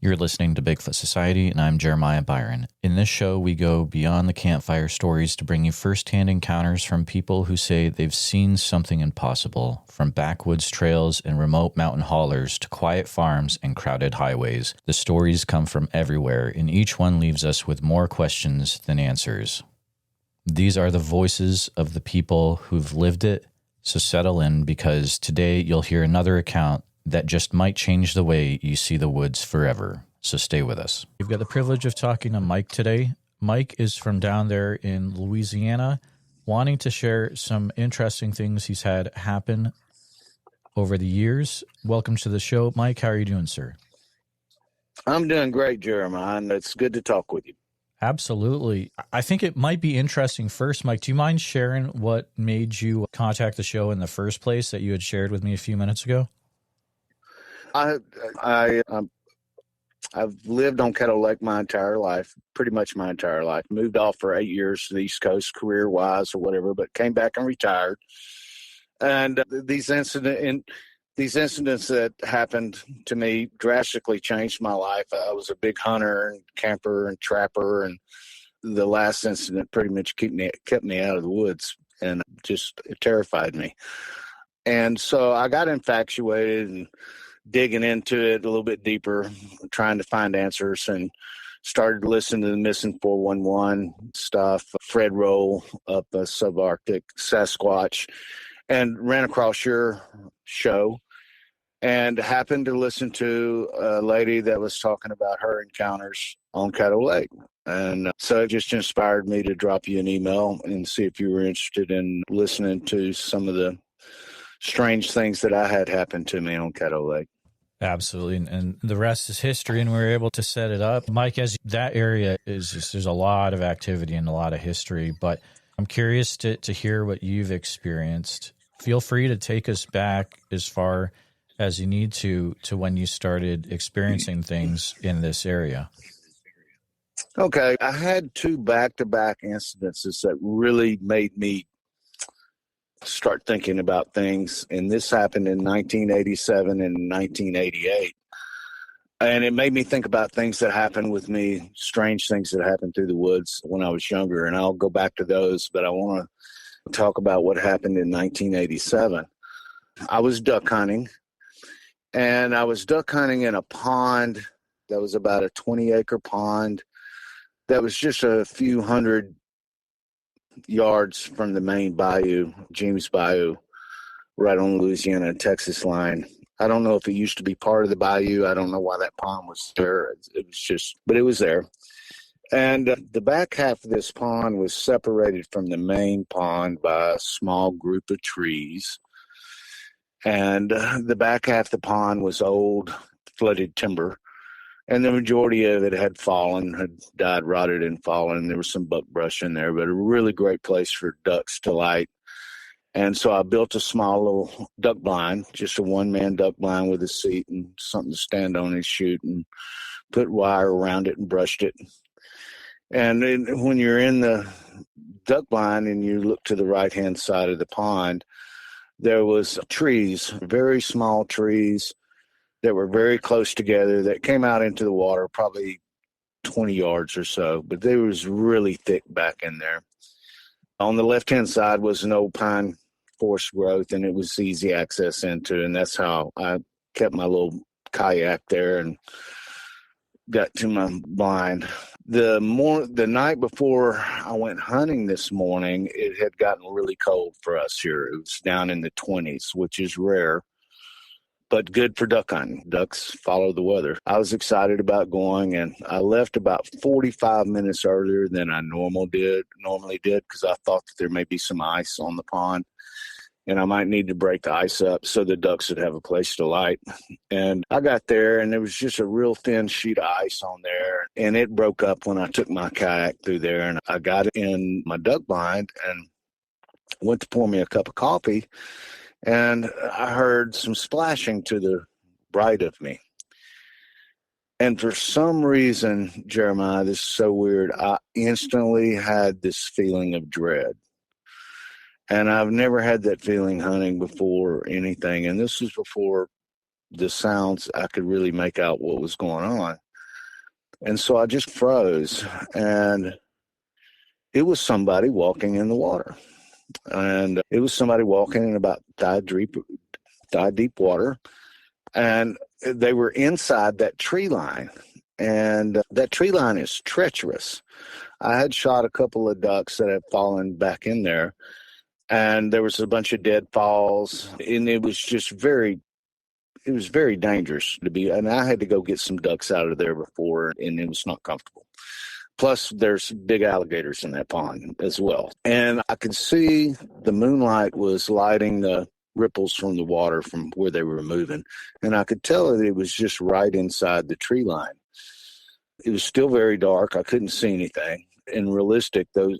You're listening to Bigfoot Society, and I'm Jeremiah Byron. In this show, we go beyond the campfire stories to bring you firsthand encounters from people who say they've seen something impossible, from backwoods trails and remote mountain haulers to quiet farms and crowded highways. The stories come from everywhere, and each one leaves us with more questions than answers. These are the voices of the people who've lived it, so settle in, because today you'll hear another account that just might change the way you see the woods forever. So stay with us. We've got the privilege of talking to Mike today. Mike is from down there in Louisiana, wanting to share some interesting things he's had happen over the years. Welcome to the show, Mike. How are you doing, sir? I'm doing great, Jeremiah, and it's good to talk with you. Absolutely. I think it might be interesting first, Mike. Do you mind sharing what made you contact the show in the first place that you had shared with me a few minutes ago? I've lived on Caddo Lake my entire life, pretty much my entire life. Moved off for 8 years to the East Coast, career-wise or whatever, but came back and retired. And these incidents that happened to me drastically changed my life. I was a big hunter and camper and trapper, and the last incident pretty much kept me out of the woods, and just it terrified me. And so I got infatuated and digging into it a little bit deeper, trying to find answers, and started listening to the Missing 411 stuff, Fred Roll up a subarctic Sasquatch, and ran across your show and happened to listen to a lady that was talking about her encounters on Caddo Lake. And so it just inspired me to drop you an email and see if you were interested in listening to some of the strange things that I had happen to me on Caddo Lake. Absolutely. And the rest is history, and we were able to set it up. Mike, as that area is just, there's a lot of activity and a lot of history, but I'm curious to hear what you've experienced. Feel free to take us back as far as you need to when you started experiencing things in this area. Okay. I had 2 back-to-back incidences that really made me start thinking about things, and this happened in 1987 and 1988, and it made me think about things that happened with me, strange things that happened through the woods when I was younger, and I'll go back to those, but I want to talk about what happened in 1987. I was duck hunting, and I was duck hunting in a pond that was about a 20-acre pond that was just a few hundred yards from the main bayou, James Bayou, right on the Louisiana and Texas line. I don't know if it used to be part of the bayou. I don't know why that pond was there. It was just, but it was there. And the back half of this pond was separated from the main pond by a small group of trees. And the back half of the pond was old, flooded timber. And the majority of it had fallen, had died, rotted, and fallen. There was some buckbrush in there, but a really great place for ducks to light. And so I built a small little duck blind, just a one-man duck blind with a seat and something to stand on and shoot, and put wire around it and brushed it. And when you're in the duck blind and you look to the right-hand side of the pond, there was trees, very small trees, that were very close together that came out into the water, probably 20 yards or so, but they was really thick back in there. On the left-hand side was an old pine forest growth, and it was easy access into, and that's how I kept my little kayak there and got to my blind. The night before I went hunting this morning, it had gotten really cold for us here. It was down in the 20s, which is rare, but good for duck hunting. Ducks follow the weather. I was excited about going, and I left about 45 minutes earlier than I normally did, because I thought that there may be some ice on the pond, and I might need to break the ice up so the ducks would have a place to light. And I got there, and there was just a real thin sheet of ice on there, and it broke up when I took my kayak through there, and I got in my duck blind and went to pour me a cup of coffee, and I heard some splashing to the right of me. And for some reason, Jeremiah, this is so weird, I instantly had this feeling of dread. And I've never had that feeling hunting before or anything. And this was before the sounds, I could really make out what was going on. And so I just froze, and it was somebody walking in the water. And it was somebody walking in about thigh-deep water. And they were inside that tree line. And that tree line is treacherous. I had shot a couple of ducks that had fallen back in there, and there was a bunch of deadfalls, and it was very dangerous to be, and I had to go get some ducks out of there before, and it was not comfortable. Plus, there's big alligators in that pond as well. And I could see the moonlight was lighting the ripples from the water from where they were moving. And I could tell that it was just right inside the tree line. It was still very dark. I couldn't see anything. And realistic, those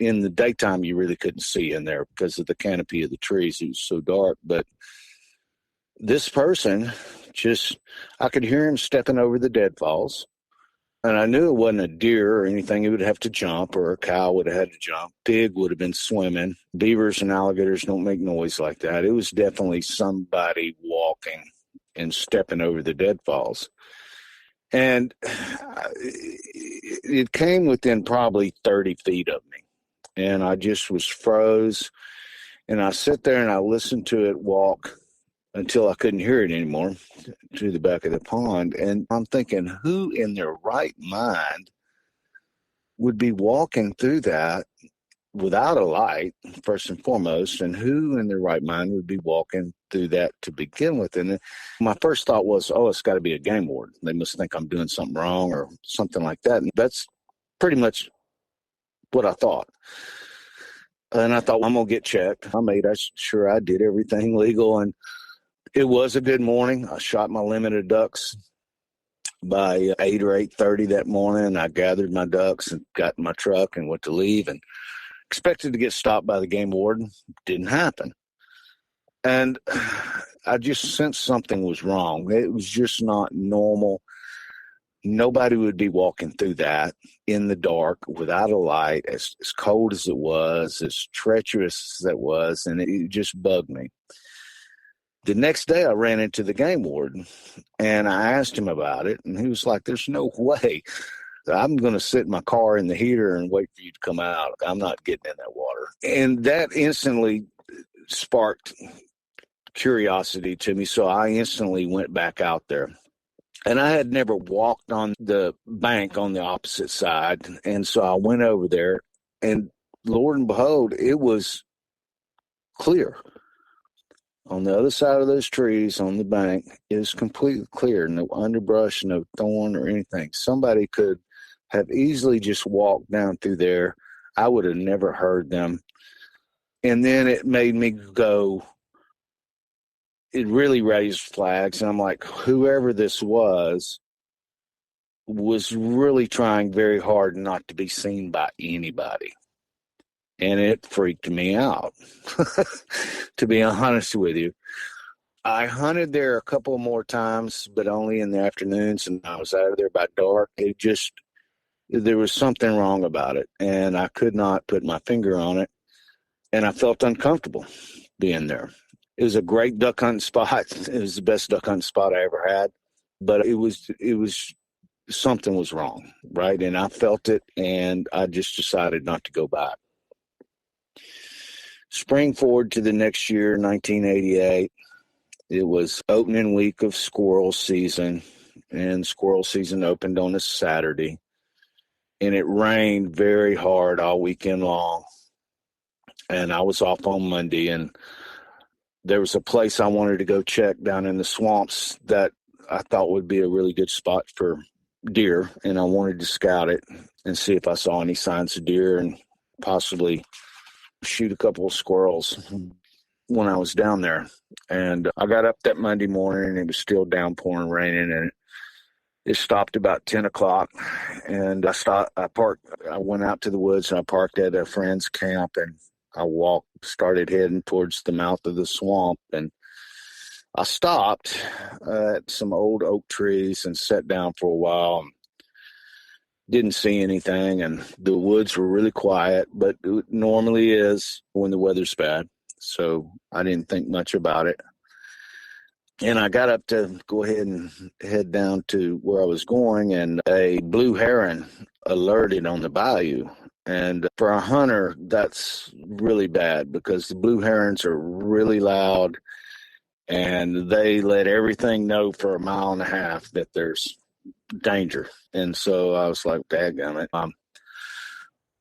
in the daytime, you really couldn't see in there because of the canopy of the trees. It was so dark. But this person I could hear him stepping over the deadfalls. And I knew it wasn't a deer or anything. It would have to jump, or a cow would have had to jump. Pig would have been swimming. Beavers and alligators don't make noise like that. It was definitely somebody walking and stepping over the deadfalls. And it came within probably 30 feet of me. And I just was froze. And I sit there and I listened to it walk until I couldn't hear it anymore, to the back of the pond. And I'm thinking, who in their right mind would be walking through that without a light, first and foremost, and who in their right mind would be walking through that to begin with? And my first thought was, oh, it's got to be a game warden. They must think I'm doing something wrong or something like that. And that's pretty much what I thought. And I thought, well, I'm going to get checked. I made sure I did everything legal, and it was a good morning. I shot my limit of ducks by 8 or 8:30 that morning. I gathered my ducks and got in my truck and went to leave, and expected to get stopped by the game warden. Didn't happen. And I just sensed something was wrong. It was just not normal. Nobody would be walking through that in the dark without a light, as cold as it was, as treacherous as it was, and it just bugged me. The next day I ran into the game warden, and I asked him about it, and he was like, there's no way. I'm going to sit in my car in the heater and wait for you to come out. I'm not getting in that water. And that instantly sparked curiosity to me, so I instantly went back out there. And I had never walked on the bank on the opposite side, and so I went over there, and Lord and behold, it was clear. On the other side of those trees on the bank is completely clear. No underbrush, no thorn or anything. Somebody could have easily just walked down through there. I would have never heard them. And then it made me go, it really raised flags. And I'm like, whoever this was really trying very hard not to be seen by anybody. And it freaked me out, to be honest with you. I hunted there a couple more times, but only in the afternoons, and I was out of there by dark. There was something wrong about it, and I could not put my finger on it, and I felt uncomfortable being there. It was a great duck hunting spot. It was the best duck hunting spot I ever had, but it was something was wrong, right? And I felt it, and I just decided not to go back. Spring forward to the next year, 1988, it was opening week of squirrel season, and squirrel season opened on a Saturday, and it rained very hard all weekend long, and I was off on Monday, and there was a place I wanted to go check down in the swamps that I thought would be a really good spot for deer, and I wanted to scout it and see if I saw any signs of deer and possibly shoot a couple of squirrels when I was down there. And I got up that Monday morning, and it was still downpouring, raining, and it stopped about 10 o'clock. And I went out to the woods, and I parked at a friend's camp, and I started heading towards the mouth of the swamp. And I stopped at some old oak trees and sat down for a while. Didn't see anything, and the woods were really quiet, but it normally is when the weather's bad. So I didn't think much about it. And I got up to go ahead and head down to where I was going, and a blue heron alerted on the bayou. And for a hunter, that's really bad because the blue herons are really loud and they let everything know for a mile and a half that there's danger. And so I was like, dadgummit.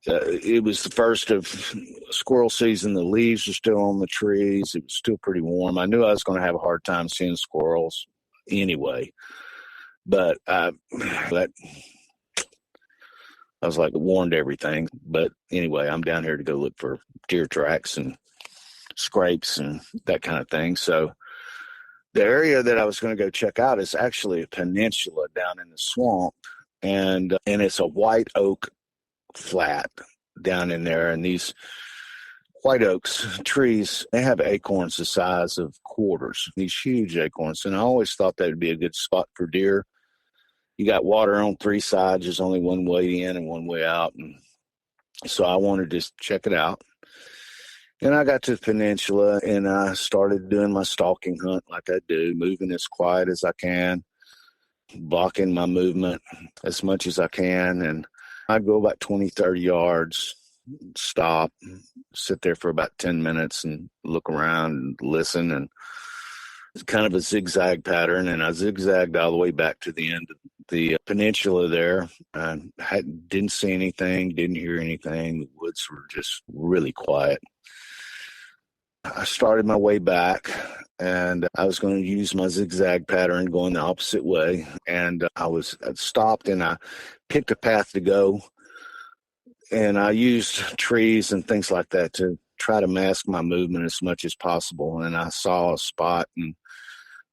It was the first of squirrel season. The leaves were still on the trees. It was still pretty warm. I knew I was going to have a hard time seeing squirrels anyway. But I was like, warned everything. But anyway, I'm down here to go look for deer tracks and scrapes and that kind of thing. So the area that I was going to go check out is actually a peninsula down in the swamp. And it's a white oak flat down in there, and these white oaks trees, they have acorns the size of quarters, these huge acorns, and I always thought that would be a good spot for deer. You got water on three sides, there's only one way in and one way out, and so I wanted to check it out. And I got to the peninsula and I started doing my stalking hunt like I do, moving as quiet as I can, blocking my movement as much as I can, and I'd go about 20, 30 yards, stop, sit there for about 10 minutes and look around and listen. And it's kind of a zigzag pattern. And I zigzagged all the way back to the end of the peninsula there. I didn't see anything, didn't hear anything. The woods were just really quiet. I started my way back, and I was going to use my zigzag pattern going the opposite way. And I stopped and I picked a path to go. And I used trees and things like that to try to mask my movement as much as possible. And I saw a spot, and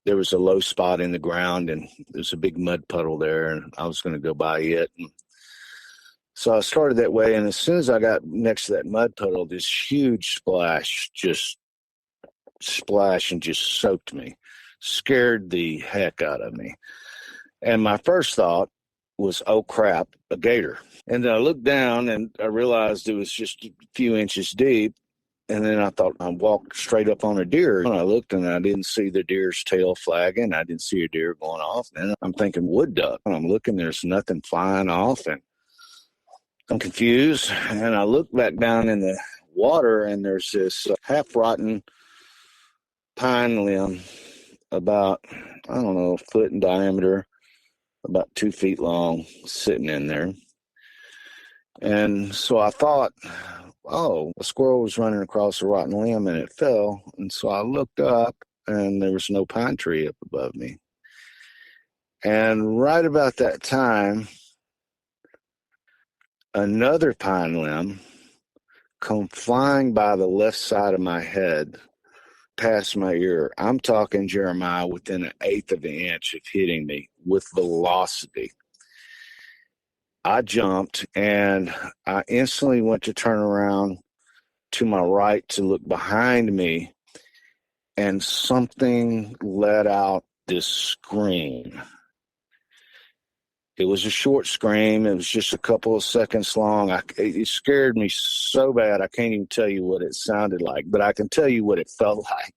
there was a low spot in the ground, and there's a big mud puddle there, and I was going to go by it. And so I started that way. And as soon as I got next to that mud puddle, this huge splash just soaked me, scared the heck out of me. And my first thought was, oh crap, a gator. And then I looked down and I realized it was just a few inches deep. And then I thought I walked straight up on a deer. And I looked and I didn't see the deer's tail flagging. I didn't see a deer going off. And I'm thinking wood duck. And I'm looking, there's nothing flying off. And I'm confused. And I look back down in the water and there's this half-rotten pine limb about, I don't know, a foot in diameter, about 2 feet long, sitting in there. And so I thought, oh, a squirrel was running across a rotten limb and it fell. And so I looked up and there was no pine tree up above me. And right about that time, another pine limb come flying by the left side of my head, past my ear. I'm talking, Jeremiah, within 1/8 of an inch of hitting me with velocity. I jumped and I instantly went to turn around to my right to look behind me, and something let out this scream. It was a short scream. It was just a couple of seconds long. It scared me so bad I can't even tell you what it sounded like, but I can tell you what it felt like.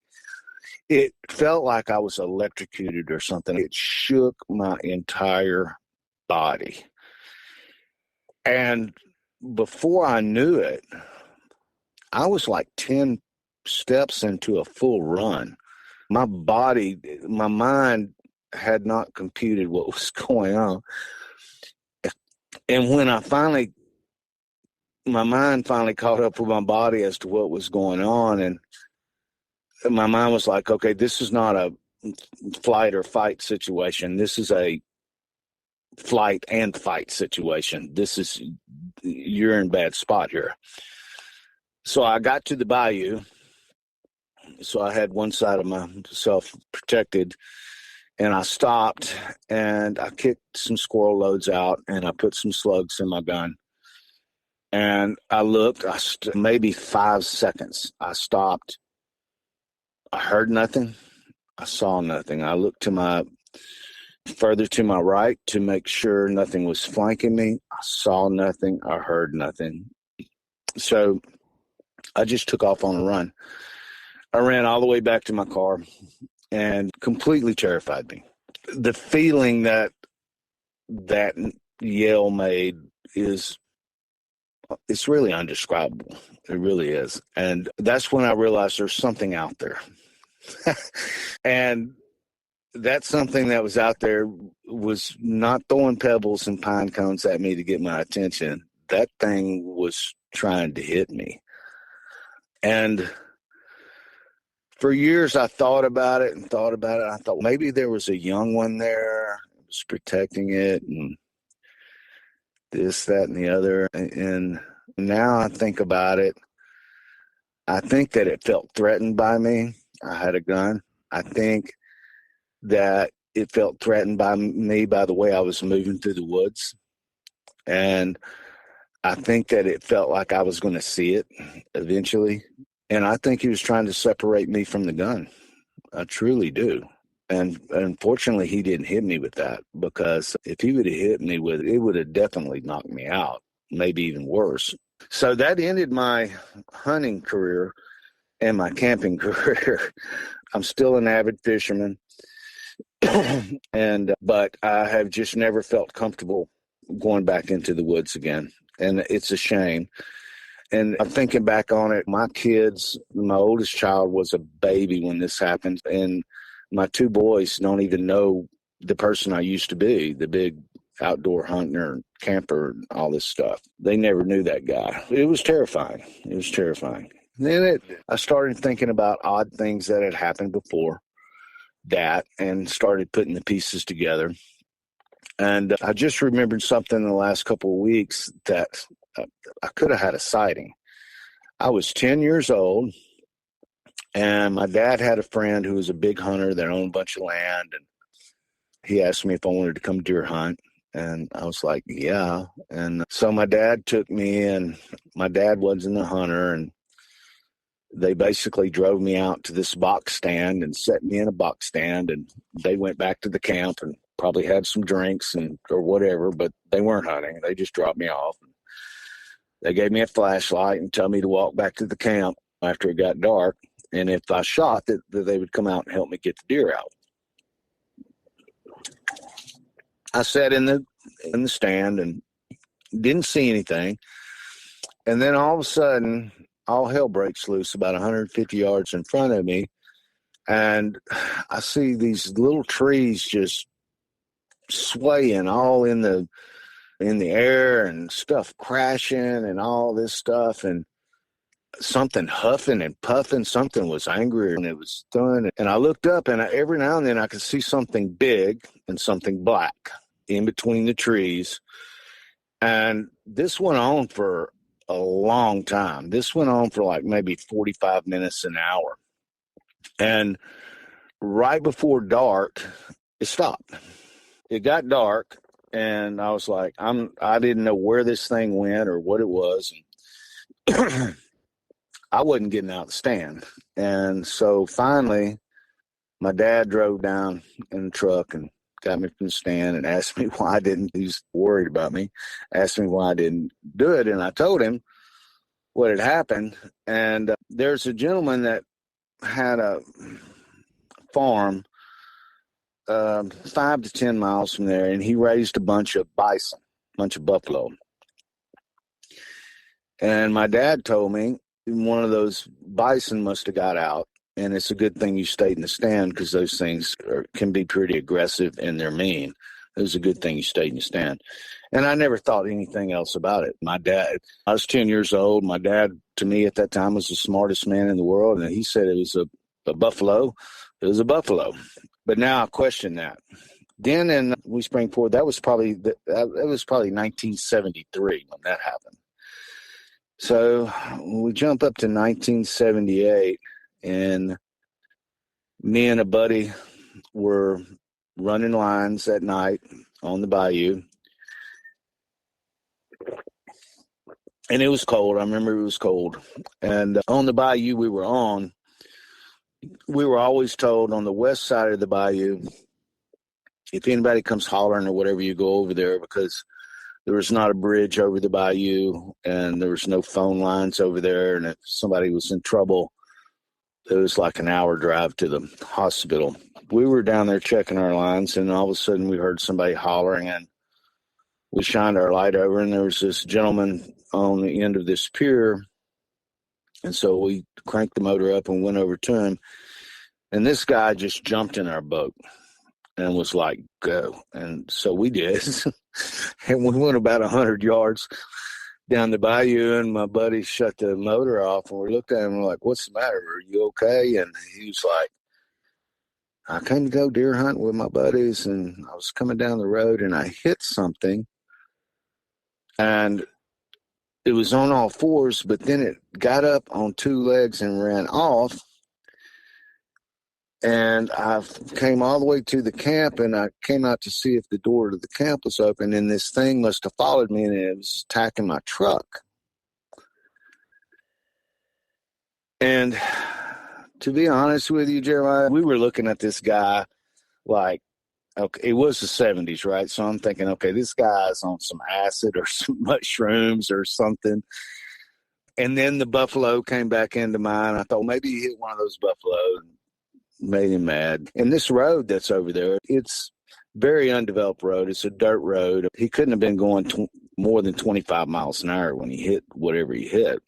It felt like I was electrocuted or something. It shook my entire body. And before I knew it, I was like 10 steps into a full run. My mind had not computed what was going on. And when my mind finally caught up with my body as to what was going on, and my mind was like, okay, this is not a flight or fight situation. This is a flight and fight situation. You're in a bad spot here. So I got to the bayou. So I had one side of myself protected, and I stopped and I kicked some squirrel loads out and I put some slugs in my gun. And I looked, maybe 5 seconds. I stopped. I heard nothing. I saw nothing. I looked further to my right to make sure nothing was flanking me. I saw nothing. I heard nothing. So I just took off on a run. I ran all the way back to my car. and completely terrified me. The feeling that yell made it's really indescribable. It really is. And that's when I realized there's something out there. And that something that was out there was not throwing pebbles and pine cones at me to get my attention. That thing was trying to hit me. And for years, I thought about it. I thought maybe there was a young one there that was protecting it and this, that, and the other. And now I think about it. I think that it felt threatened by me. I had a gun. I think that it felt threatened by me by the way I was moving through the woods. And I think that it felt like I was going to see it eventually. And I think he was trying to separate me from the gun. I truly do. And unfortunately, he didn't hit me with that, because if he would have hit me with it, it would have definitely knocked me out, maybe even worse. So that ended my hunting career and my camping career. I'm still an avid fisherman, but I have just never felt comfortable going back into the woods again. And it's a shame. And I'm thinking back on it, my kids, my oldest child was a baby when this happened. And my two boys don't even know the person I used to be, the big outdoor hunter, camper, and all this stuff. They never knew that guy. It was terrifying. Then I started thinking about odd things that had happened before that and started putting the pieces together. And I just remembered something in the last couple of weeks that I could have had a sighting. I was 10 years old, and my dad had a friend who was a big hunter that owned a bunch of land, and he asked me if I wanted to come deer hunt, and I was like, yeah. And so my dad took me, and my dad wasn't a hunter, and they basically drove me out to this box stand and set me in a box stand, and they went back to the camp and probably had some drinks or whatever, but they weren't hunting. They just dropped me off. They gave me a flashlight and told me to walk back to the camp after it got dark. And if I shot, that they would come out and help me get the deer out. I sat in the stand and didn't see anything. And then all of a sudden, all hell breaks loose about 150 yards in front of me. And I see these little trees just swaying all in the air, and stuff crashing and all this stuff, and something huffing and puffing. Something was angry and it was throwing. And I looked up, and every now and then I could see something big and something black in between the trees. And this went on for a long time. This went on for like maybe 45 minutes, an hour. And right before dark, it stopped. It got dark, and I was like, I didn't know where this thing went or what it was. And I wasn't getting out of the stand. And so finally, my dad drove down in the truck and got me from the stand and asked me why I didn't. He's worried about me. Asked me why I didn't do it. And I told him what had happened. And there's a gentleman that had a farm 5 to 10 miles from there, and he raised a bunch of bison, a bunch of buffalo. And my dad told me one of those bison must have got out, and it's a good thing you stayed in the stand, because those things can be pretty aggressive and they're mean. It was a good thing you stayed in the stand. And I never thought anything else about it. My dad, I was 10 years old. My dad, to me at that time, was the smartest man in the world, and he said it was a buffalo. It was a buffalo. But now I question that. Then in we spring forward, that was probably 1973 when that happened. So we jump up to 1978, and me and a buddy were running lines at night on the bayou. And it was cold. I remember it was cold. And on the bayou we were always told on the west side of the bayou, if anybody comes hollering or whatever, you go over there, because there was not a bridge over the bayou, and there was no phone lines over there. And if somebody was in trouble, It was like an hour drive to the hospital. We were down there checking our lines, and all of a sudden we heard somebody hollering, and we shined our light over, and there was this gentleman on the end of this pier. And so we cranked the motor up and went over to him. And this guy just jumped in our boat and was like, go. And so we did. And we went about 100 yards down the bayou, and my buddy shut the motor off, and we looked at him and we're like, what's the matter? Are you okay? And he was like, I came to go deer hunting with my buddies, and I was coming down the road and I hit something, and it was on all fours, but then it got up on two legs and ran off. And I came all the way to the camp, and I came out to see if the door to the camp was open, and this thing must have followed me, and it was attacking my truck. And to be honest with you, Jeremiah, we were looking at this guy like, okay, it was the 70s, right? So I'm thinking, okay, this guy's on some acid or some mushrooms or something. And then the buffalo came back into mind. I thought maybe he hit one of those buffalo and made him mad. And this road that's over there, it's very undeveloped road. It's a dirt road. He couldn't have been going more than 25 miles an hour when he hit whatever he hit.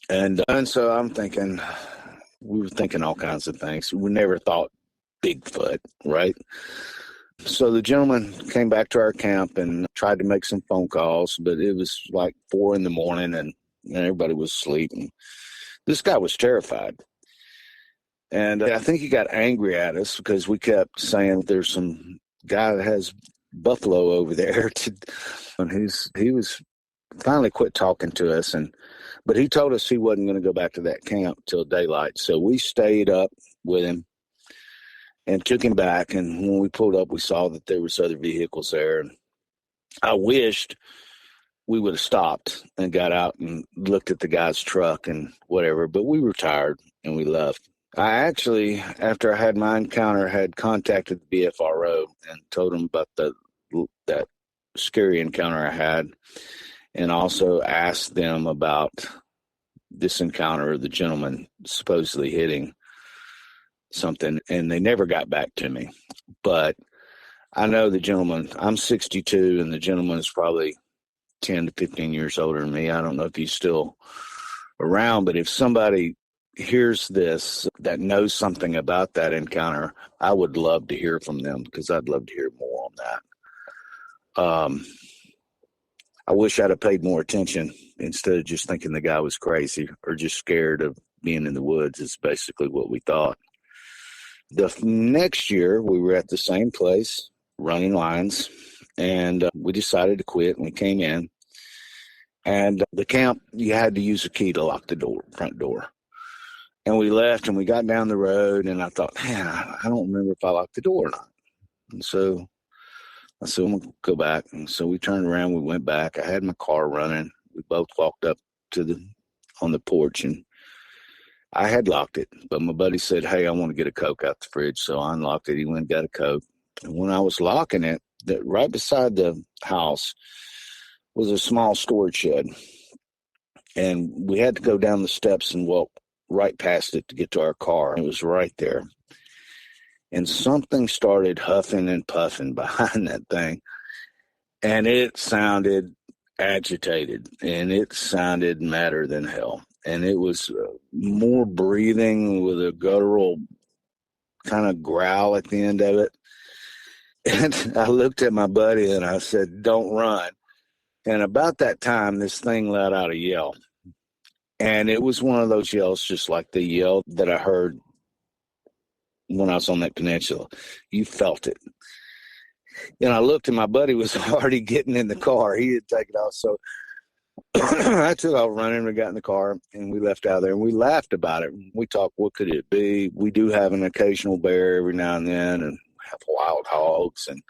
And so I'm thinking, we were thinking all kinds of things. We never thought Bigfoot, right? So the gentleman came back to our camp and tried to make some phone calls, but it was like 4 a.m. and everybody was asleep. And this guy was terrified. And I think he got angry at us because we kept saying there's some guy that has buffalo over there. And he was finally quit talking to us. But he told us he wasn't going to go back to that camp till daylight. So we stayed up with him and took him back. And when we pulled up, we saw that there was other vehicles there. And I wished we would have stopped and got out and looked at the guy's truck and whatever. But we were tired and we left. I actually, after I had my encounter, had contacted the BFRO and told them about that scary encounter I had, and also asked them about this encounter of the gentleman supposedly hitting something, and they never got back to me. But I know the gentleman, I'm 62, and the gentleman is probably 10 to 15 years older than me. I don't know if he's still around, but if somebody hears this that knows something about that encounter, I would love to hear from them, because I'd love to hear more on that. I wish I'd have paid more attention instead of just thinking the guy was crazy or just scared of being in the woods. Is basically what we thought. The next year, we were at the same place running lines, and we decided to quit, and we came in. And the camp, you had to use a key to lock the door, front door. And we left, and we got down the road, and I thought, man, I don't remember if I locked the door or not. And so I said, I'm going to go back. And so we turned around, we went back. I had my car running. We both walked up on the porch, and I had locked it. But my buddy said, hey, I want to get a Coke out the fridge. So I unlocked it. He went and got a Coke. And when I was locking it, right beside the house was a small storage shed. And we had to go down the steps and walk right past it to get to our car. It was right there. And something started huffing and puffing behind that thing. And it sounded agitated, and it sounded madder than hell. And it was more breathing with a guttural kind of growl at the end of it. And I looked at my buddy and I said, don't run. And about that time, this thing let out a yell. And it was one of those yells just like the yell that I heard when I was on that peninsula. You felt it. And I looked, and my buddy was already getting in the car. He had taken off. So I took off running. We got in the car, and we left out there. And we laughed about it. We talked, what could it be? We do have an occasional bear every now and then, and have wild hogs. And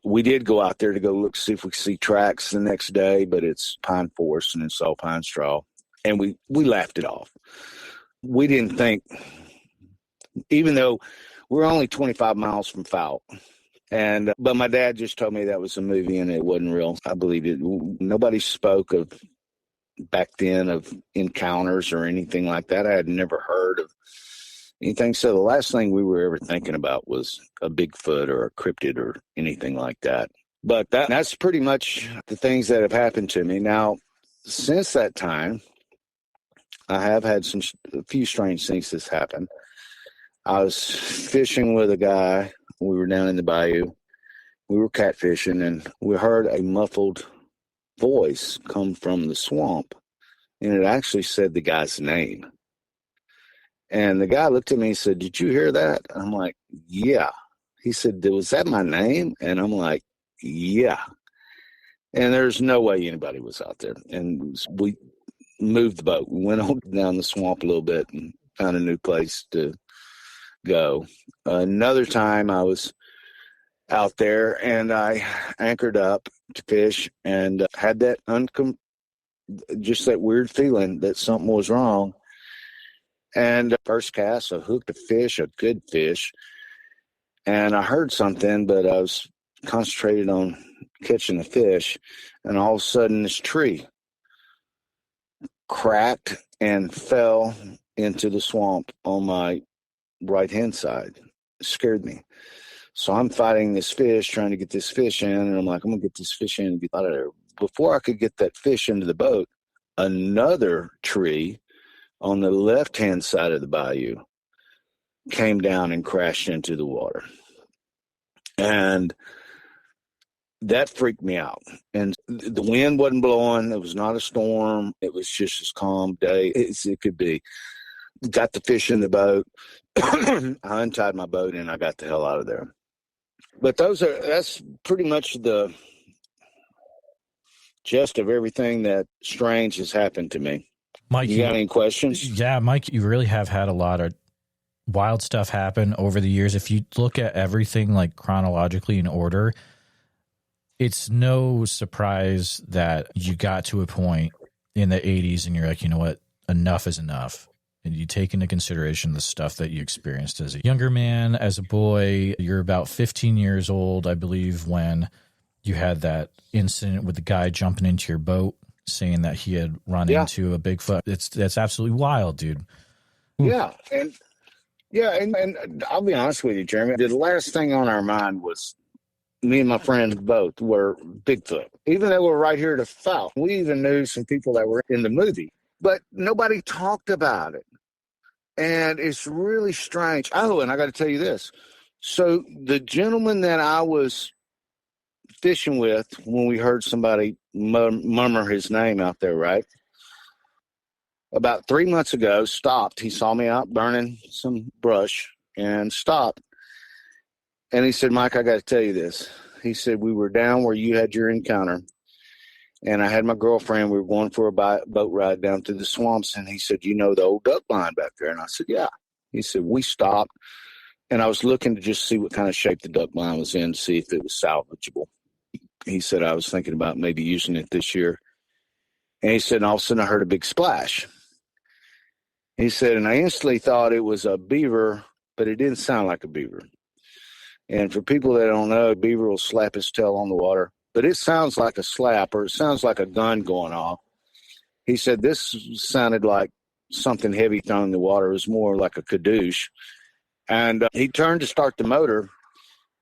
we did go out there to go look, see if we could see tracks the next day, but it's pine forest and it's all pine straw. And we laughed it off. We didn't think, even though we're only 25 miles from Fout. But my dad just told me that was a movie and it wasn't real. I believed it. Nobody spoke of back then of encounters or anything like that. I had never heard of anything. So the last thing we were ever thinking about was a Bigfoot or a cryptid or anything like that. But that's pretty much the things that have happened to me. Now, since that time, I have had a few strange things that's happened. I was fishing with a guy. We were down in the Bayou. We were catfishing, and we heard a muffled voice come from the swamp, and it actually said the guy's name. And the guy looked at me and said, "Did you hear that?" And I'm like, "Yeah." He said, "Was that my name?" And I'm like, "Yeah." And there's no way anybody was out there. And we moved the boat. We went on down the swamp a little bit and found a new place to go. Another time I was out there and I anchored up to fish and had that just that weird feeling that something was wrong. And first cast, I hooked a fish, a good fish, and I heard something, but I was concentrated on catching the fish, and all of a sudden this tree cracked and fell into the swamp on my right-hand side. It scared me. So I'm fighting this fish, trying to get this fish in, and I'm like, I'm going to get this fish in and get out of there. Before I could get that fish into the boat, another tree on the left-hand side of the bayou came down and crashed into the water. And that freaked me out. And the wind wasn't blowing. It was not a storm. It was just as calm day as it could be. Got the fish in the boat. I untied my boat and I got the hell out of there. But that's pretty much the gist of everything that strange has happened to me. Mike, you got any questions? Yeah, Mike, you really have had a lot of wild stuff happen over the years. If you look at everything like chronologically in order, it's no surprise that you got to a point in the 80s and you're like, you know what, enough is enough. And you take into consideration the stuff that you experienced as a younger man, as a boy. You're about 15 years old, I believe, when you had that incident with the guy jumping into your boat, saying that he had run into a Bigfoot. That's absolutely wild, dude. Yeah. And I'll be honest with you, Jeremy. The last thing on our mind was me and my friends both were Bigfoot. Even though we're right here to South, we even knew some people that were in the movie, but nobody talked about it. And it's really strange. Oh, and I got to tell you this. So the gentleman that I was fishing with when we heard somebody murmur his name out there, right? About 3 months ago, stopped. He saw me out burning some brush and stopped. And he said, "Mike, I got to tell you this." He said, "We were down where you had your encounter. And I had my girlfriend. We were going for a boat ride down through the swamps." And he said, "You know the old duck blind back there?" And I said, "Yeah." He said, "We stopped. And I was looking to just see what kind of shape the duck blind was in, to see if it was salvageable." He said, "I was thinking about maybe using it this year." And he said, and all of a sudden I heard a big splash. He said, and I instantly thought it was a beaver, but it didn't sound like a beaver. And for people that don't know, a beaver will slap his tail on the water, but it sounds like a slap, or it sounds like a gun going off. He said this sounded like something heavy thrown in the water. It was more like a kadoosh. And he turned to start the motor,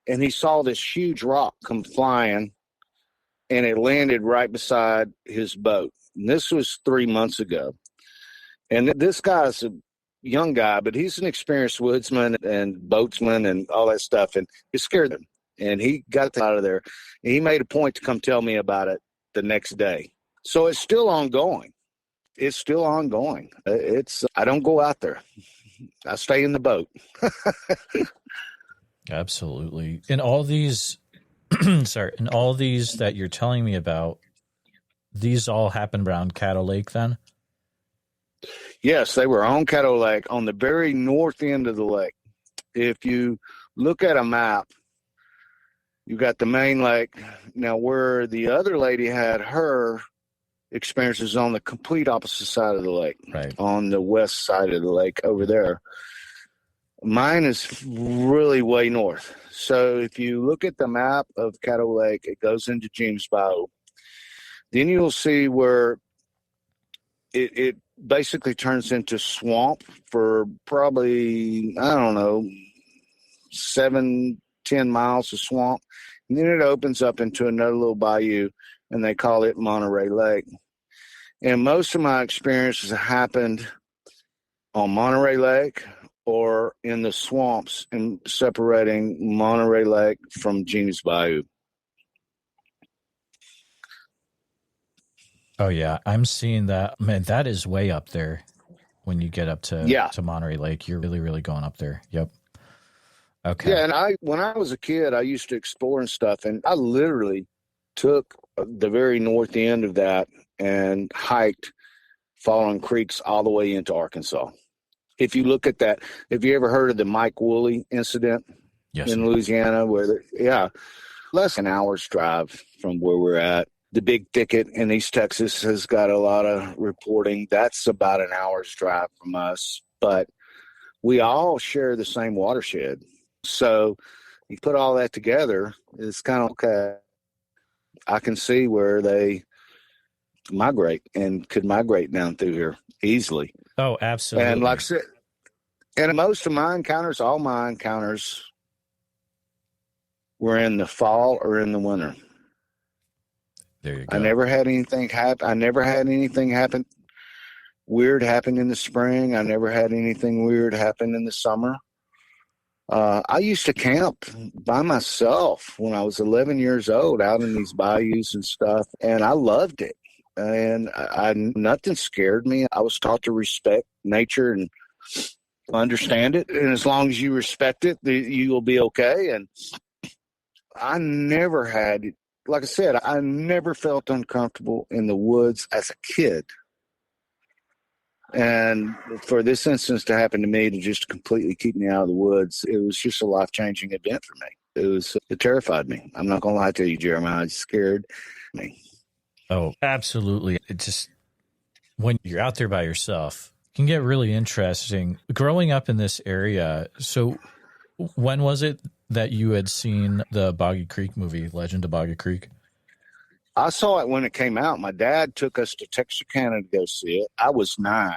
and he saw this huge rock come flying, and it landed right beside his boat. And this was 3 months ago. And this guy's a young guy, but he's an experienced woodsman and boatsman and all that stuff. And it scared him. And he got out of there. And he made a point to come tell me about it the next day. So it's still ongoing. It's still ongoing. I don't go out there. I stay in the boat. Absolutely. And all these, and all these that you're telling me about, these all happened around Caddo Lake then? Yes, they were on Caddo Lake, on the very north end of the lake. If you look at a map, you got the main lake. Now, where the other lady had her experiences on the complete opposite side of the lake, right, on the west side of the lake over there. Mine is really way north. So if you look at the map of Caddo Lake, it goes into James Bayou. Then you'll see where it basically turns into swamp for probably, I don't know, 7-10 miles of swamp. And then it opens up into another little bayou, and they call it Monterey Lake. And most of my experiences happened on Monterey Lake or in the swamps and separating Monterey Lake from Genie's Bayou. Oh yeah, I'm seeing that. Man, that is way up there. When you get up to Monterey Lake, you're really, really going up there. Yep. Okay. Yeah, and when I was a kid, I used to explore and stuff, and I literally took the very north end of that and hiked Fallen Creeks all the way into Arkansas. If you look at that, have you ever heard of the Mike Woolley incident in Louisiana? Less than an hour's drive from where we're at. The Big Thicket in East Texas has got a lot of reporting. That's about an hour's drive from us, but we all share the same watershed. So you put all that together, it's kind of okay. I can see where they migrate and could migrate down through here easily. Oh, absolutely. And like I said, and most of my encounters, all my encounters were in the fall or in the winter. There you go. I never had anything happen weird happen in the spring. I never had anything weird happen in the summer. I used to camp by myself when I was 11 years old out in these bayous and stuff, and I loved it. And nothing scared me. I was taught to respect nature and understand it. And as long as you respect it, you will be okay. And I never had, like I said, I never felt uncomfortable in the woods as a kid. And for this instance to happen to me, to just completely keep me out of the woods, it was just a life-changing event for me. It terrified me. I'm not going to lie to you, Jeremiah. It scared me. Oh, absolutely. It just, when you're out there by yourself, it can get really interesting. Growing up in this area, so when was it that you had seen the Boggy Creek movie, Legend of Boggy Creek? I saw it when it came out. My dad took us to Texarkana to go see it. I was 9.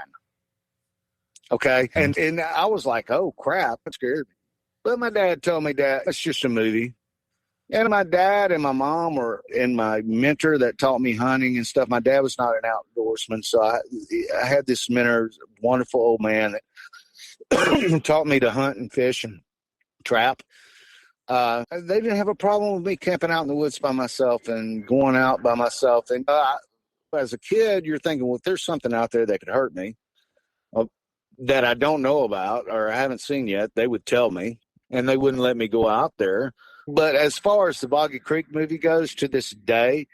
Okay. And I was like, oh, crap. It scared me. But my dad told me, Dad, it's just a movie. And my dad and my mom and my mentor that taught me hunting and stuff. My dad was not an outdoorsman. So I had this mentor, wonderful old man that taught me to hunt and fish and trap. They didn't have a problem with me camping out in the woods by myself and going out by myself. And as a kid, you're thinking, well, if there's something out there that could hurt me that I don't know about or I haven't seen yet, they would tell me, and they wouldn't let me go out there. But as far as the Boggy Creek movie goes, to this day,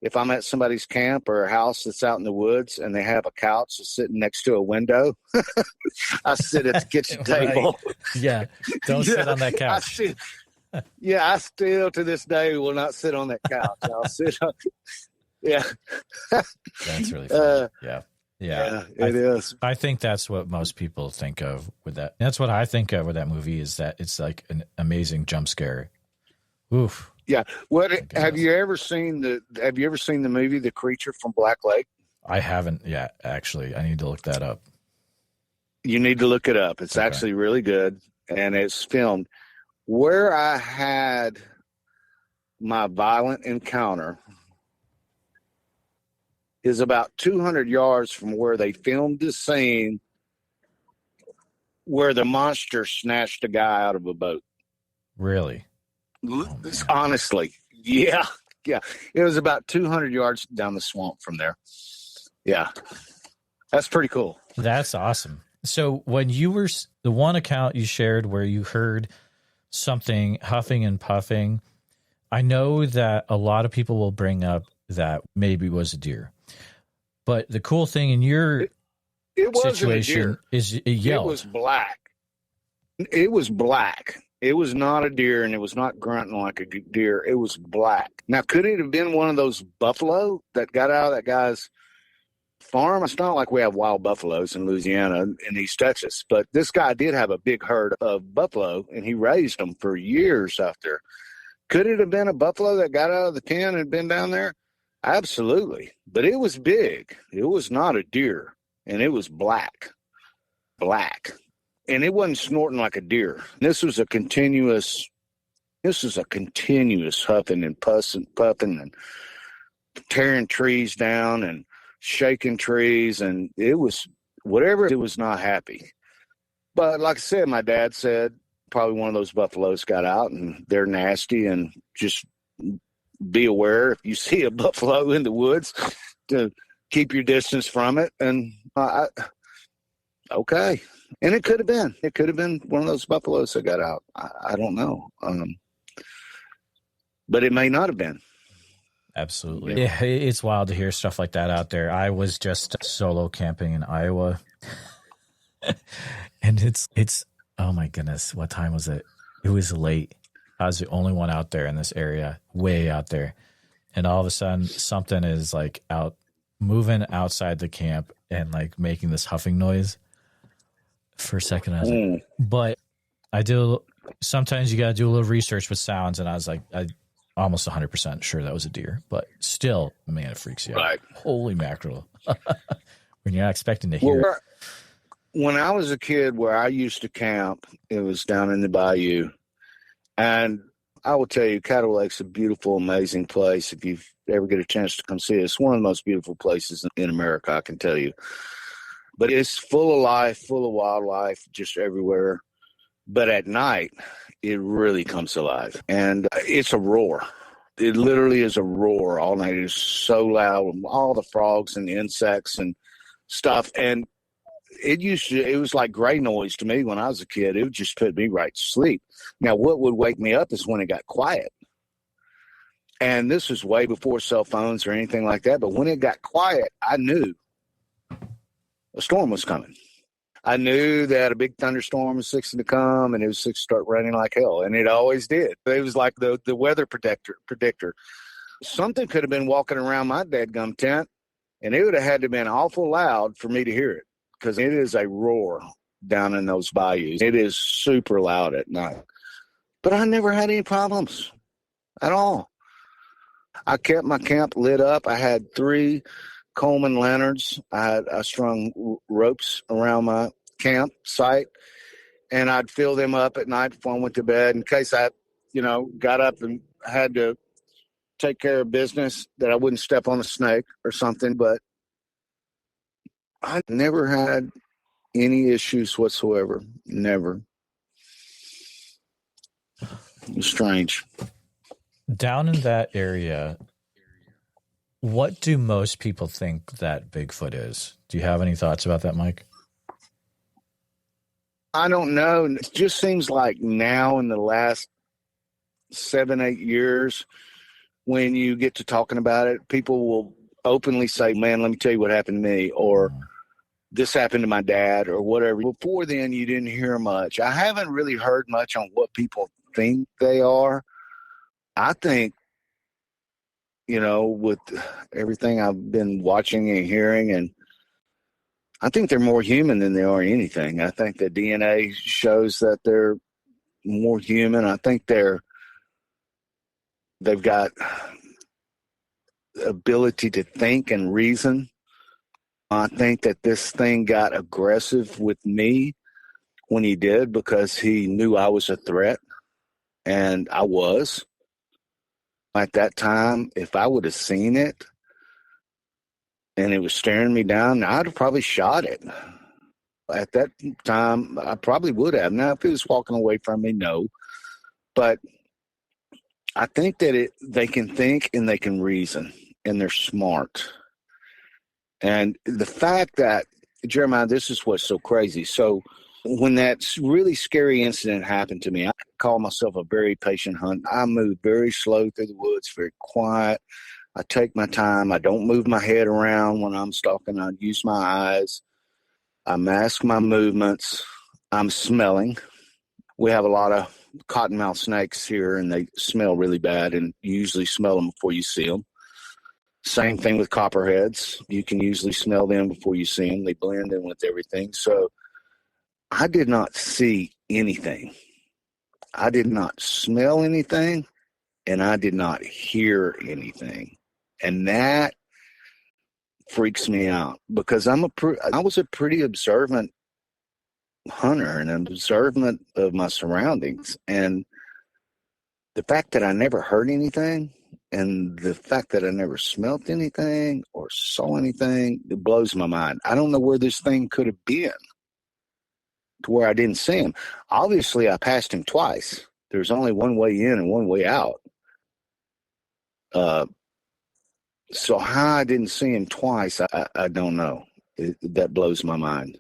if I'm at somebody's camp or a house that's out in the woods and they have a couch that's sitting next to a window, I sit at the kitchen table. Yeah, don't sit on that couch. I still to this day will not sit on that couch. I'll sit on. Yeah, that's really funny. Yeah, it is. I think that's what most people think of with that. That's what I think of with that movie, is that it's like an amazing jump scare. Oof. Yeah. Have you ever seen the movie The Creature from Black Lake? I haven't yet, actually. I need to look that up. You need to look it up. It's actually really good, and it's filmed. Where I had my violent encounter is about 200 yards from where they filmed the scene where the monster snatched a guy out of a boat. Really? Honestly. Yeah. It was about 200 yards down the swamp from there. Yeah. That's pretty cool. That's awesome. So when you were, the one account you shared where you heard something huffing and puffing, I know that a lot of people will bring up that maybe it was a deer. But the cool thing in your situation is it yelled. It was black. It was black. It was not a deer, and it was not grunting like a deer. It was black. Now, could it have been one of those buffalo that got out of that guy's farm? It's not like we have wild buffaloes in Louisiana and East Texas, but this guy did have a big herd of buffalo, and he raised them for years out there. Could it have been a buffalo that got out of the pen and been down there? Absolutely. But it was big. It was not a deer, and it was black. And it wasn't snorting like a deer. This was a continuous huffing and puffing and tearing trees down and shaking trees. And it was whatever, it was not happy. But like I said, my dad said probably one of those buffaloes got out, and they're nasty, and just be aware if you see a buffalo in the woods to keep your distance from it. And okay. And it could have been one of those buffaloes that got out. I don't know. But it may not have been. Absolutely. Yeah, it's wild to hear stuff like that out there. I was just solo camping in Iowa. And it's oh my goodness, what time was it? It was late. I was the only one out there in this area, way out there. And all of a sudden something is like out moving outside the camp and like making this huffing noise. For a second I was like, but I do sometimes you gotta do a little research with sounds, and I was like, I almost 100% sure that was a deer, but still, man, it freaks you out. Right. Holy mackerel. When you're not expecting to hear it. When I was a kid, where I used to camp, it was down in the Bayou. And I will tell you, Caddo Lake's a beautiful, amazing place. If you ever get a chance to come see it, it's one of the most beautiful places in America, I can tell you. But it's full of life, full of wildlife, just everywhere. But at night, it really comes alive. And it's a roar. It literally is a roar all night. It is so loud, all the frogs and the insects and stuff. And it was like gray noise to me when I was a kid. It would just put me right to sleep. Now, what would wake me up is when it got quiet. And this was way before cell phones or anything like that. But when it got quiet, I knew a storm was coming. I knew that a big thunderstorm was fixing to come, and it was fixing to start raining like hell. And it always did. It was like the weather predictor. Something could have been walking around my dadgum tent, and it would have had to have been awful loud for me to hear it, because it is a roar down in those bayous. It is super loud at night. But I never had any problems at all. I kept my camp lit up. I had 3 Coleman lanterns. I strung ropes around my campsite, and I'd fill them up at night before I went to bed in case I, got up and had to take care of business, that I wouldn't step on a snake or something. But I never had any issues whatsoever. Never. It was strange. Down in that area, what do most people think that Bigfoot is? Do you have any thoughts about that, Mike? I don't know. It just seems like now in the last 7-8 years, when you get to talking about it, people will openly say, man, let me tell you what happened to me, or this happened to my dad, or whatever. Before then, you didn't hear much. I haven't really heard much on what people think they are. I think, with everything I've been watching and hearing, and I think they're more human than they are anything. I think the DNA shows that they're more human. I think they've got the ability to think and reason. I think that this thing got aggressive with me when he did, because he knew I was a threat, and I was. At that time, if I would have seen it and it was staring me down, I'd have probably shot it. At that time, I probably would have. Now, if it was walking away from me, no. But I think that they can think and they can reason, and they're smart. And the fact that, Jeremiah, this is what's so crazy. So when that really scary incident happened to me, I call myself a very patient hunt. I move very slow through the woods, very quiet. I take my time. I don't move my head around when I'm stalking. I use my eyes. I mask my movements. I'm smelling. We have a lot of cottonmouth snakes here, and they smell really bad, and you usually smell them before you see them. Same thing with copperheads. You can usually smell them before you see them. They blend in with everything. So I did not see anything. I did not smell anything, and I did not hear anything. And that freaks me out because I was a pretty observant hunter and an observant of my surroundings. And the fact that I never heard anything and the fact that I never smelt anything or saw anything, it blows my mind. I don't know where this thing could have been to where I didn't see him. Obviously, I passed him twice. There's only one way in and one way out. So how I didn't see him twice, I don't know. That blows my mind.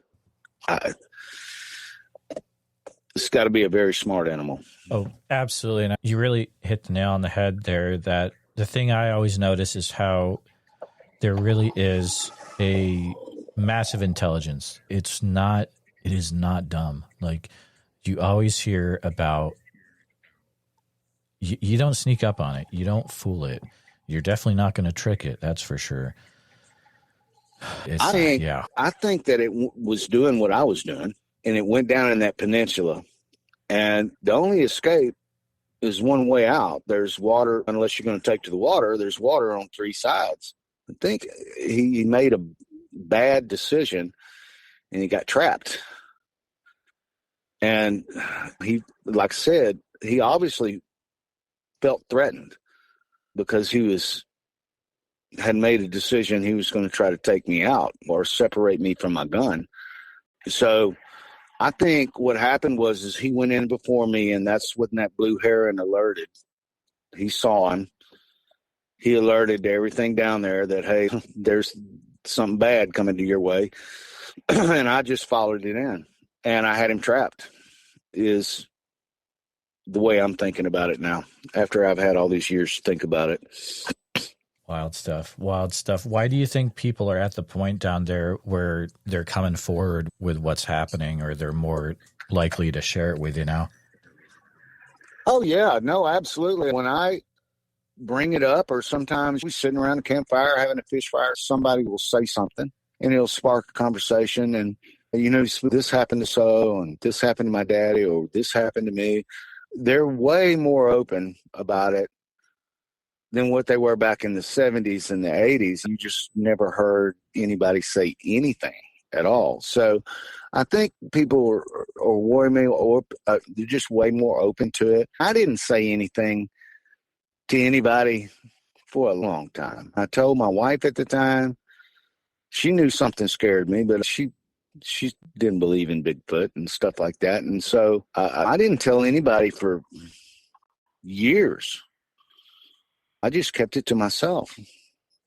It's got to be a very smart animal. Oh, absolutely. And you really hit the nail on the head there, that the thing I always notice is how there really is a massive intelligence. It is not dumb. Like, you always hear about, you don't sneak up on it. You don't fool it. You're definitely not going to trick it. That's for sure. I think that it was doing what I was doing, and it went down in that peninsula. And the only escape is one way out. There's water, unless you're going to take to the water. There's water on three sides. I think he made a bad decision, and he got trapped. And he, like I said, he obviously felt threatened because he had made a decision he was going to try to take me out or separate me from my gun. So I think what happened is he went in before me, and that's when that blue heron alerted. He saw him. He alerted everything down there that, hey, there's something bad coming to your way. And I just followed it in, and I had him trapped, is the way I'm thinking about it now, after I've had all these years to think about it. Wild stuff. Wild stuff. Why do you think people are at the point down there where they're coming forward with what's happening, or they're more likely to share it with you now? Oh, yeah. No, absolutely. When I bring it up, or sometimes we're sitting around a campfire having a fish fire, somebody will say something, and it'll spark a conversation. And, you know, this happened to so, and this happened to my daddy, or this happened to me. They're way more open about it than what they were back in the 70s and the 80s. You just never heard anybody say anything at all. So I think people are way more, they're just way more open to it. I didn't say anything to anybody for a long time. I told my wife at the time. She knew something scared me, but she didn't believe in Bigfoot and stuff like that. And so I didn't tell anybody for years. I just kept it to myself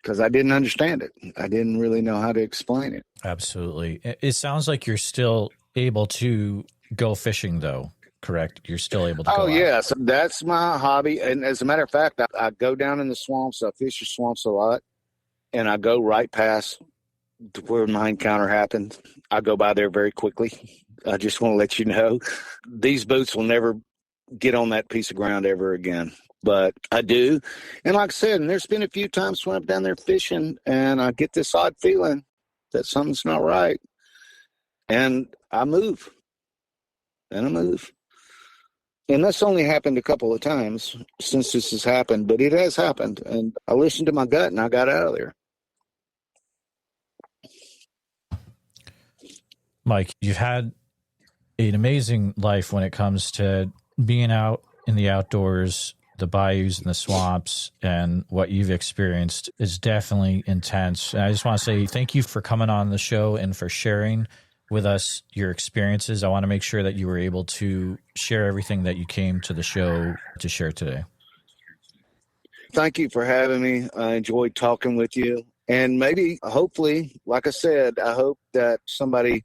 because I didn't understand it. I didn't really know how to explain it. Absolutely. It sounds like you're still able to go fishing, though, correct? You're still able to go out. Yes. That's my hobby. And as a matter of fact, I go down in the swamps. I fish the swamps a lot. And I go right past where my encounter happened. I go by there very quickly. I just want to let you know, these boots will never get on that piece of ground ever again. But I do. And like I said, and there's been a few times when I'm down there fishing and I get this odd feeling that something's not right. And I move. And I move. And that's only happened a couple of times since this has happened, but it has happened. And I listened to my gut and I got out of there. Mike, you've had an amazing life when it comes to being out in the outdoors. The bayous and the swamps, and what you've experienced is definitely intense. And I just want to say thank you for coming on the show and for sharing with us your experiences. I want to make sure that you were able to share everything that you came to the show to share today. Thank you for having me. I enjoyed talking with you. And maybe, hopefully, like I said, I hope that somebody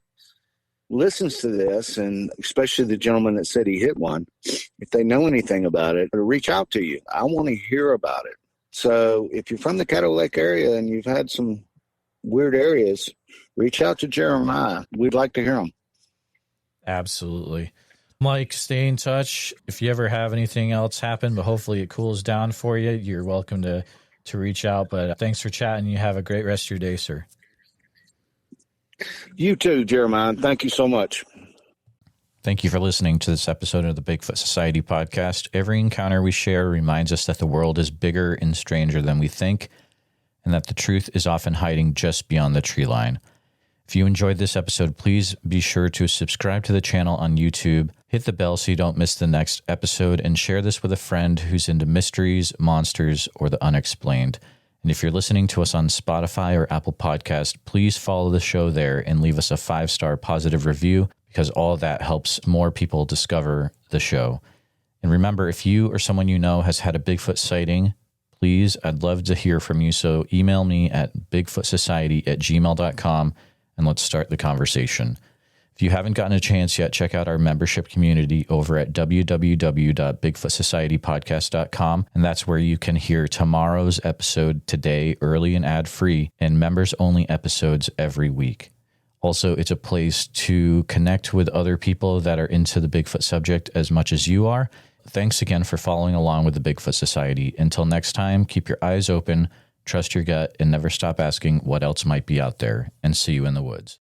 listens to this, and especially the gentleman that said he hit one, if they know anything about it, or reach out to you. I want to hear about it. So if you're from the Caddo Lake area and you've had some weird areas, reach out to Jeremiah. We'd like to hear them. Absolutely. Mike, stay in touch. If you ever have anything else happen, but hopefully it cools down for you, you're welcome to reach out. But thanks for chatting. You have a great rest of your day, sir. You too, Jeremiah. Thank you so much. Thank you for listening to this episode of the Bigfoot Society podcast. Every encounter we share reminds us that the world is bigger and stranger than we think. and that the truth is often hiding just beyond the tree line. If you enjoyed this episode, please be sure to subscribe to the channel on YouTube, hit the bell so you don't miss the next episode, and share this with a friend who's into mysteries, monsters, or the unexplained. And if you're listening to us on Spotify or Apple Podcast, please follow the show there and leave us a 5-star positive review, because all that helps more people discover the show. And remember, if you or someone you know has had a Bigfoot sighting, please, I'd love to hear from you. So email me at bigfootsociety@gmail.com and let's start the conversation. If you haven't gotten a chance yet, check out our membership community over at www.bigfootsocietypodcast.com. And that's where you can hear tomorrow's episode today, early and ad-free, and members-only episodes every week. Also, it's a place to connect with other people that are into the Bigfoot subject as much as you are. Thanks again for following along with the Bigfoot Society. Until next time, keep your eyes open, trust your gut, and never stop asking what else might be out there. And see you in the woods.